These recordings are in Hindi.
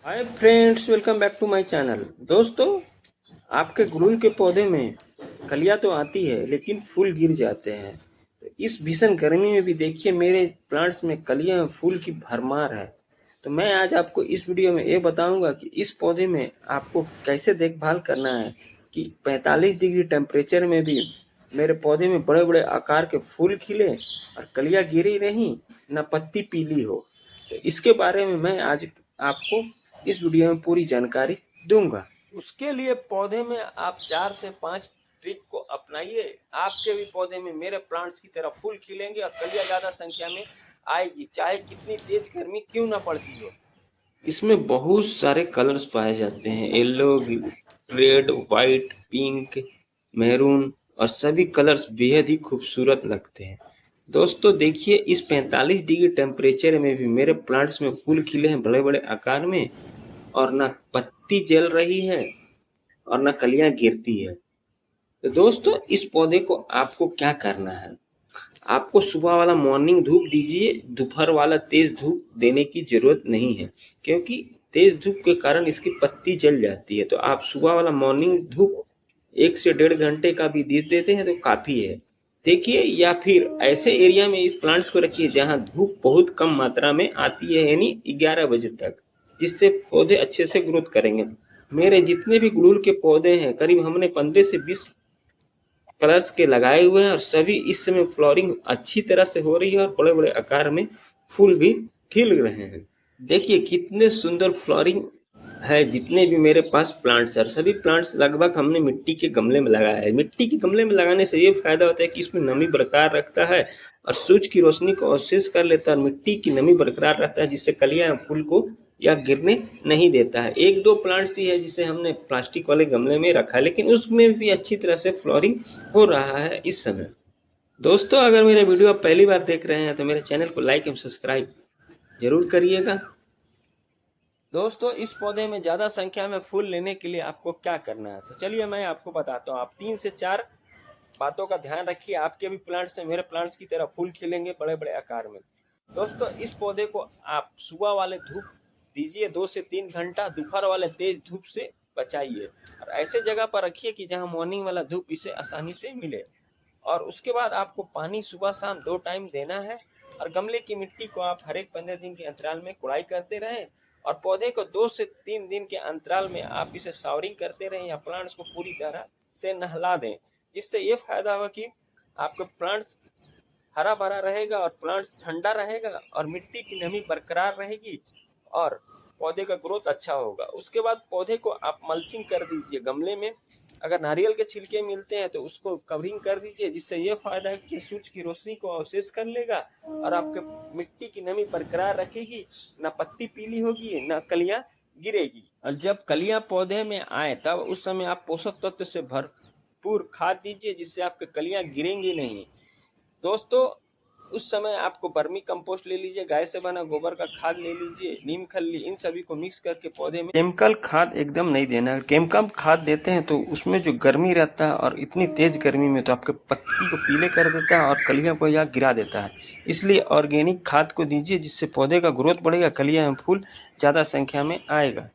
Hi friends, welcome back to my channel. दोस्तों, आपके गुड़हल के पौधे में कलियां तो आती है लेकिन फूल गिर जाते हैं। तो इस भीषण गर्मी में भी देखिए मेरे प्लांट्स में कलियां और फूल की भरमार है। तो मैं आज आपको इस वीडियो में ये बताऊंगा कि इस पौधे में आपको कैसे देखभाल करना है कि 45 डिग्री टेम्परेचर में भी मेरे पौधे में बड़े बड़े आकार के फूल खिले और कलियां गिरी नहीं, न पत्ती पीली हो। तो इसके बारे में मैं आज आपको इस वीडियो में पूरी जानकारी दूंगा। उसके लिए पौधे में आप 4 से 5 ट्रिक को अपनाइए। आपके भी पौधे में मेरे प्लांट्स की तरह फूल खिलेंगे और कलियां ज्यादा संख्या में आएगी, चाहे कितनी तेज गर्मी क्यों ना पड़ती हो। इसमें बहुत सारे कलर्स पाए जाते हैं, yellow, red, white, pink, maroon, और सभी कलर्स बेहद ही खूबसूरत लगते हैं। दोस्तों देखिए, इस 45 डिग्री टेम्परेचर में भी मेरे प्लांट्स में फूल खिले हैं बड़े बड़े आकार में, और ना पत्ती जल रही है और ना कलियां गिरती है। तो दोस्तों, इस पौधे को आपको क्या करना है, आपको सुबह वाला मॉर्निंग धूप दीजिए, दोपहर वाला तेज धूप देने की जरूरत नहीं है, क्योंकि तेज धूप के कारण इसकी पत्ती जल जाती है। तो आप सुबह वाला मॉर्निंग धूप 1 से 1.5 घंटे का भी दे देते हैं तो काफी है। देखिए, या फिर ऐसे एरिया में इस प्लांट्स को रखिए जहां धूप बहुत कम मात्रा में आती है, यानी 11 बजे तक, जिससे पौधे अच्छे से ग्रोथ करेंगे। मेरे जितने भी गुड़हल के पौधे हैं, करीब हमने 15 से 20 कलर्स के लगाए हुए हैं, और सभी इस समय फ्लोरिंग अच्छी तरह से हो रही है और बड़े बड़े आकार में फूल भी खिल रहे हैं। देखिए कितने सुंदर फ्लोरिंग है। जितने भी मेरे पास प्लांट्स है, सभी प्लांट्स लगभग हमने मिट्टी के गमले में लगाया है। मिट्टी के गमले में लगाने से ये फायदा होता है कि इसमें नमी बरकरार रखता है और सूरज की रोशनी को अवशेष कर लेता है, और मिट्टी की नमी बरकरार रहता है, जिससे कलियां फूल को या गिरने नहीं देता है। एक दो प्लांट्स ही है जिसे हमने प्लास्टिक वाले गमले में रखा है, लेकिन उसमें भी अच्छी तरह से फ्लोरिंग हो रहा है इस समय। दोस्तों, अगर मेरे वीडियो आप पहली बार देख रहे हैं तो मेरे चैनल को लाइक एवं सब्सक्राइब जरूर करिएगा। दोस्तों, इस पौधे में ज़्यादा संख्या में फूल लेने के लिए आपको क्या करना है, तो चलिए मैं आपको बताता हूँ। आप 3 से 4 बातों का ध्यान रखिए, आपके भी प्लांट्स से मेरे प्लांट्स की तरह फूल खिलेंगे बड़े बड़े आकार में। दोस्तों, इस पौधे को आप सुबह वाले धूप दीजिए 2 से 3 घंटा, दोपहर वाले तेज धूप से बचाइए, और ऐसे जगह पर रखिए कि जहाँ मॉर्निंग वाला धूप इसे आसानी से मिले। और उसके बाद आपको पानी सुबह शाम 2 टाइम देना है, और गमले की मिट्टी को आप हर एक 15 दिन के अंतराल में कुड़ाई करते रहें, और पौधे को 2 से 3 दिन के अंतराल में आप इसे सावरिंग करते रहें या प्लांट्स को पूरी तरह से नहला दें। जिससे ये फायदा होगा कि आपके प्लांट्स हरा भरा रहेगा और प्लांट्स ठंडा रहेगा और मिट्टी की नमी बरकरार रहेगी और पौधे का ग्रोथ अच्छा होगा। उसके बाद पौधे को आप मल्चिंग कर दीजिए गमले में। अगर नारियल के छिलके मिलते हैं तो उसको कवरिंग कर दीजिए, जिससे ये फायदा है कि सूरज की रोशनी को अवशेष कर लेगा और आपके मिट्टी की नमी बरकरार रखेगी, ना पत्ती पीली होगी ना कलियां गिरेगी। और जब कलियां पौधे में आए तब उस समय आप पोषक तत्व से भरपूर खाद दीजिए, जिससे आपके कलियां गिरेंगी नहीं। दोस्तों, उस समय आपको वर्मी कंपोस्ट ले लीजिए, गाय से बना गोबर का खाद ले लीजिए, नीम खल्ली, इन सभी को मिक्स करके पौधे में। केमिकल खाद एकदम नहीं देना है। केमिकल खाद देते हैं तो उसमें जो गर्मी रहता है, और इतनी तेज गर्मी में तो आपके पत्ती को पीले कर देता है और कलियों को या गिरा देता है। इसलिए ऑर्गेनिक खाद को दीजिए, जिससे पौधे का ग्रोथ बढ़ेगा, कलियां एवं फूल ज़्यादा संख्या में आएगा।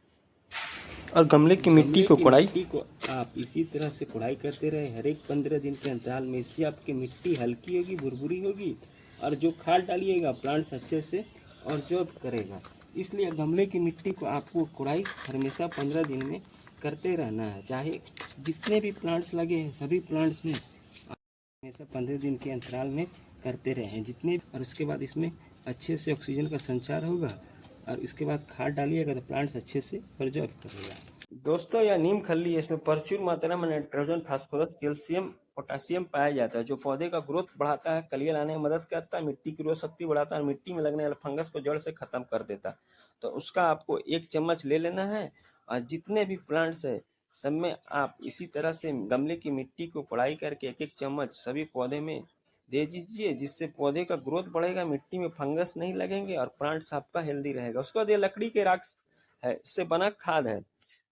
और गमले की मिट्टी को आप इसी तरह से कुड़ाई करते रहे हर एक 15 दिन के अंतराल में। इससे आपकी मिट्टी हल्की होगी, भुरभुरी होगी, और जो खाद डालिएगा प्लांट्स अच्छे से और जॉब करेगा। इसलिए गमले की मिट्टी को आपको कुड़ाई हमेशा 15 दिन में करते रहना है। चाहे जितने भी प्लांट्स लगे हैं सभी प्लांट्स में हमेशा 15 दिन के अंतराल में करते रहें जितने। और उसके बाद इसमें अच्छे से ऑक्सीजन का संचार होगा, और इसके बाद खाद डालिएगा तो प्लांट्स अच्छे से प्रिजर्व करेगा। दोस्तों, यह नीम खल्ली है, इसमें प्रचुर मात्रा में नाइट्रोजन, फास्फोरस, कैल्शियम, पोटेशियम पाया जाता है, जो पौधे का ग्रोथ बढ़ाता है, कलियां लाने में मदद करता है, मिट्टी की रोग शक्ति बढ़ाता है, और मिट्टी में लगने वाले फंगस को जड़ से खत्म कर देता है। तो उसका आपको 1 चम्मच ले लेना है, और जितने भी प्लांट्स है सब में आप इसी तरह से गमले की मिट्टी को कोड़ाई करके 1-1 चम्मच सभी पौधे में दे दीजिए, जिससे पौधे का ग्रोथ बढ़ेगा, मिट्टी में फंगस नहीं लगेंगे और प्लांट्स आपका हेल्दी रहेगा। उसके बाद ये लकड़ी के राख है, इससे बना खाद है,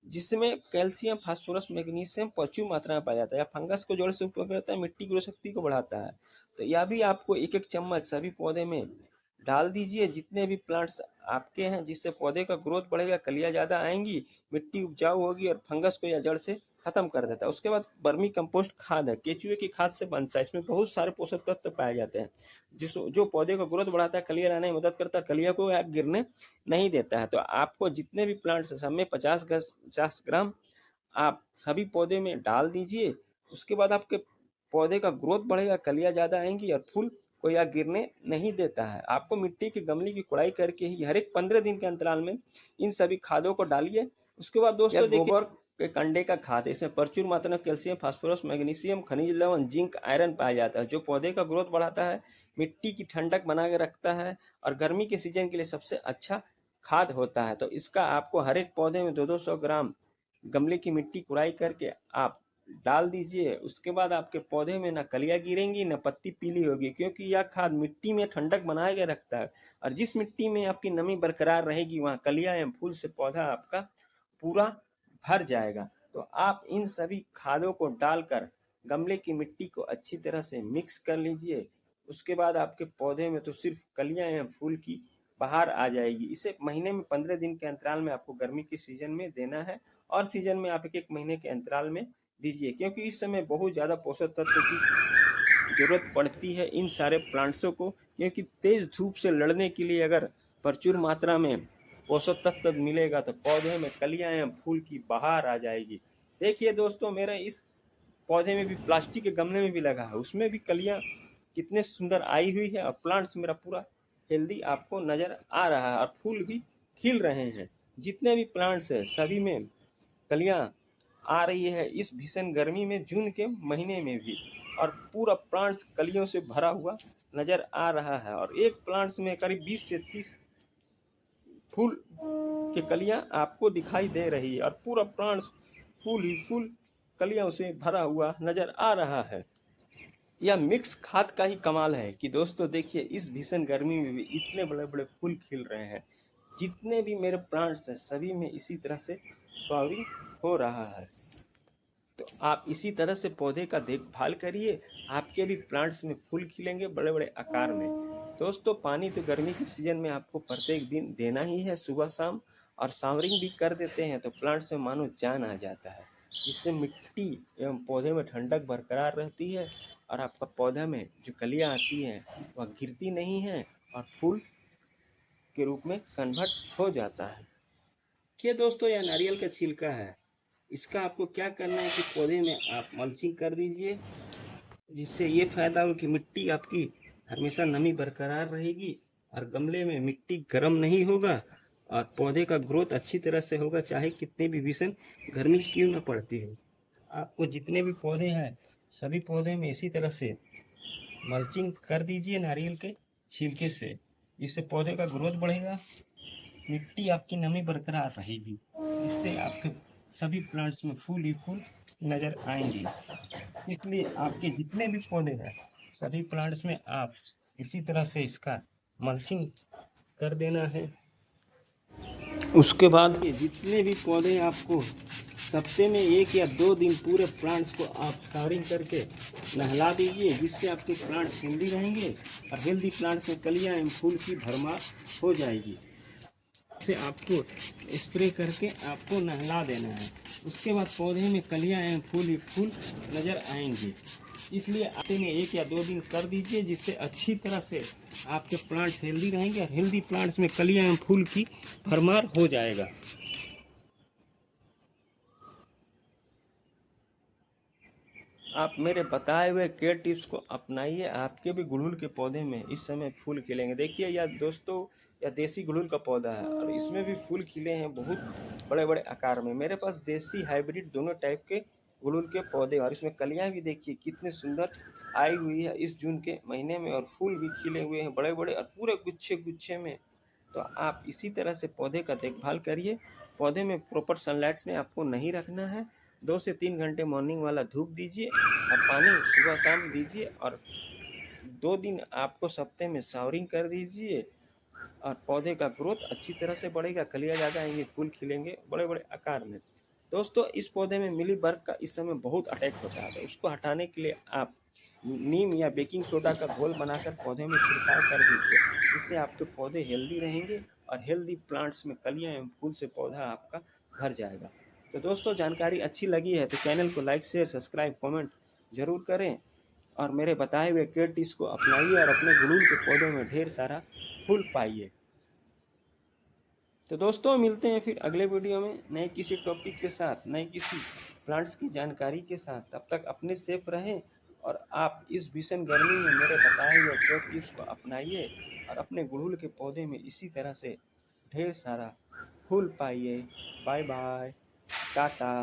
जिसमें कैल्शियम, फास्फोरस, मैग्नीशियम प्रचुर मात्रा में पाया जाता है। यह फंगस को जड़ से ऊपर करता है, मिट्टी की शक्ति को बढ़ाता है। तो यह भी आपको 1-1 चम्मच सभी पौधे में डाल दीजिए। जितने भी प्लांट्स आपके हैं, जिससे पौधे का ग्रोथ बढ़ेगा, कलियाँ ज़्यादा आएंगी, मिट्टी उपजाऊ होगी और फंगस को या जड़ से खत्म कर देता है। उसके बाद वर्मी कंपोस्ट खाद है, केचुए की खाद से बनता है। इसमें बहुत सारे पोषक तत्व पाए जाते हैं जो पौधे को ग्रोथ बढ़ाता है, कलियाँ लाने में मदद करता है, कलियाँ को गिरने नहीं देता है। तो आपको जितने भी प्लांट्स हैं सब में 50 ग्राम आप सभी पौधे में डाल दीजिए। उसके बाद आपके पौधे का ग्रोथ बढ़ेगा, कलियाँ ज़्यादा आएंगी और फूल को यह गिरने नहीं देता है। आपको मिट्टी के गमले की कुड़ाई करके ही हर एक 15 दिन के अंतराल में इन सभी खादों को डालिए। उसके बाद दोस्तों देखिए, गोबर के कंडे का खाद, इसमें प्रचुर मात्रा में कैल्शियम, फास्फोरस, मैग्नीशियम, खनिज लवण, जिंक, आयरन पाया जाता है, जो पौधे का ग्रोथ बढ़ाता है, मिट्टी की ठंडक बना के रखता है और गर्मी के सीजन के लिए सबसे अच्छा खाद होता है। तो इसका आपको हर एक पौधे में 200 ग्राम गमले की मिट्टी कुड़ाई करके आप डाल दीजिए। उसके बाद आपके पौधे में ना कलियाँ गिरेंगी, ना पत्ती पीली होगी, क्योंकि यह खाद मिट्टी में ठंडक बनाए के रखता है और जिस मिट्टी में आपकी नमी बरकरार रहेगी वहाँ कलियाँ एवं फूल से पौधा आपका पूरा भर जाएगा। तो आप इन सभी खादों को डालकर गमले की मिट्टी को अच्छी तरह से मिक्स कर लीजिए। उसके बाद आपके पौधे में तो सिर्फ कलियाँ एवं फूल की बाहर आ जाएगी। इसे महीने में 15 दिन के अंतराल में आपको गर्मी के सीजन में देना है और सीजन में आप एक महीने के अंतराल में दीजिए, क्योंकि इस समय बहुत ज़्यादा पोषक तत्व की जरूरत पड़ती है इन सारे प्लांट्सों को, क्योंकि तेज धूप से लड़ने के लिए अगर प्रचुर मात्रा में पोषक तत्व मिलेगा तो पौधे में कलियां एवं फूल की बहार आ जाएगी। देखिए दोस्तों, मेरा इस पौधे में भी प्लास्टिक के गमले में भी लगा है, उसमें भी कलियां कितने सुंदर आई हुई है और प्लांट्स मेरा पूरा हेल्दी आपको नजर आ रहा है और फूल भी खिल रहे हैं। जितने भी प्लांट्स है सभी में कलियां आ रही है इस भीषण गर्मी में, जून के महीने में भी, और पूरा प्लांट्स कलियों से भरा हुआ नजर आ रहा है और एक प्लांट्स में करीब 20 से 30 फूल की कलियां आपको दिखाई दे रही है और पूरा प्लांट्स फूल ही फूल कलियों से भरा हुआ नजर आ रहा है। यह मिक्स खाद का ही कमाल है कि दोस्तों देखिए, इस भीषण गर्मी में भी इतने बड़े बड़े फूल खिल रहे हैं। जितने भी मेरे प्लांट्स हैं सभी में इसी तरह से फ्लावरिंग हो रहा है। तो आप इसी तरह से पौधे का देखभाल करिए, आपके भी प्लांट्स में फूल खिलेंगे बड़े बड़े आकार में। दोस्तों, पानी तो गर्मी के सीजन में आपको प्रत्येक दिन देना ही है, सुबह शाम, और शावरिंग भी कर देते हैं तो प्लांट्स में मानो जान आ जाता है, जिससे मिट्टी एवं पौधे में ठंडक बरकरार रहती है और आपका पौधा में जो कलियां आती हैं वह गिरती नहीं है और फूल के रूप में कन्वर्ट हो जाता है। देखिए दोस्तों, यह नारियल का छिलका है। इसका आपको क्या करना है कि पौधे में आप मल्चिंग कर दीजिए, जिससे ये फायदा हो कि मिट्टी आपकी हमेशा नमी बरकरार रहेगी और गमले में मिट्टी गर्म नहीं होगा और पौधे का ग्रोथ अच्छी तरह से होगा, चाहे कितनी भी भीषण गर्मी क्यों न पड़ती हो। आपको जितने भी पौधे हैं सभी पौधे में इसी तरह से मल्चिंग कर दीजिए नारियल के छिलके से, इससे पौधे का ग्रोथ बढ़ेगा, मिट्टी आपकी नमी बरकरार रहेगी, इससे आपके सभी प्लांट्स में फूल ही फूल नजर आएंगे। इसलिए आपके जितने भी पौधे हैं सभी प्लांट्स में आप इसी तरह से इसका मल्चिंग कर देना है। उसके बाद ये जितने भी पौधे आपको हफ्ते में 1 या 2 दिन पूरे प्लांट्स को आप शावरिंग करके नहला दीजिए, जिससे आपके प्लांट्स हेल्दी रहेंगे और हेल्दी प्लांट्स में कलियां एवं फूल की भरमार हो जाएगी। से आपको स्प्रे करके आपको नहला देना है। उसके बाद पौधे में कलियां एवं फूल ही फूल नज़र आएंगे। इसलिए हफ्ते में 1 या 2 दिन कर दीजिए, जिससे अच्छी तरह से आपके प्लांट्स हेल्दी रहेंगे और हेल्दी प्लांट्स में कलियां एवं फूल की भरमार हो जाएगा। आप मेरे बताए हुए केयर टिप्स को अपनाइए, आपके भी गुड़हल के पौधे में इस समय फूल खिलेंगे। देखिए यह दोस्तों, यह देसी गुड़हल का पौधा है और इसमें भी फूल खिले हैं बहुत बड़े बड़े आकार में। मेरे पास देसी हाइब्रिड दोनों टाइप के गुड़हल के पौधे और इसमें कलियां भी देखिए कितनी सुंदर आई हुई है इस जून के महीने में, और फूल भी खिले हुए हैं बड़े बड़े और पूरे गुच्छे गुच्छे में। तो आप इसी तरह से पौधे का देखभाल करिए। पौधे में प्रॉपर सनलाइट में आपको नहीं रखना है, 2 से 3 घंटे मॉर्निंग वाला धूप दीजिए और पानी सुबह शाम दीजिए, और 2 दिन आपको सप्ते में शावरिंग कर दीजिए और पौधे का ग्रोथ अच्छी तरह से बढ़ेगा, कलियाँ ज़्यादा आएंगी, फूल खिलेंगे बड़े बड़े आकार में। दोस्तों, इस पौधे में मिली बग का इस समय बहुत अटैक होता है, तो उसको हटाने के लिए आप नीम या बेकिंग सोडा का घोल बनाकर पौधे में छिड़काव कर दीजिए, इससे आपके पौधे हेल्दी रहेंगे और हेल्दी प्लांट्स में कलियां एवं फूल से पौधा आपका भर जाएगा। तो दोस्तों, जानकारी अच्छी लगी है तो चैनल को लाइक, शेयर, सब्सक्राइब, कमेंट जरूर करें और मेरे बताए हुए केयर टिप्स को अपनाइए और अपने गुड़हल के पौधों में ढेर सारा फूल पाइए। तो दोस्तों, मिलते हैं फिर अगले वीडियो में नए किसी टॉपिक के साथ, नए किसी प्लांट्स की जानकारी के साथ। तब तक अपने सेफ रहें और आप इस भीषण गर्मी में मेरे बताए हुए केयर टिप्स को अपनाइए और अपने गुड़हल के पौधे में इसी तरह से ढेर सारा फूल पाइए। Bye bye, Tata.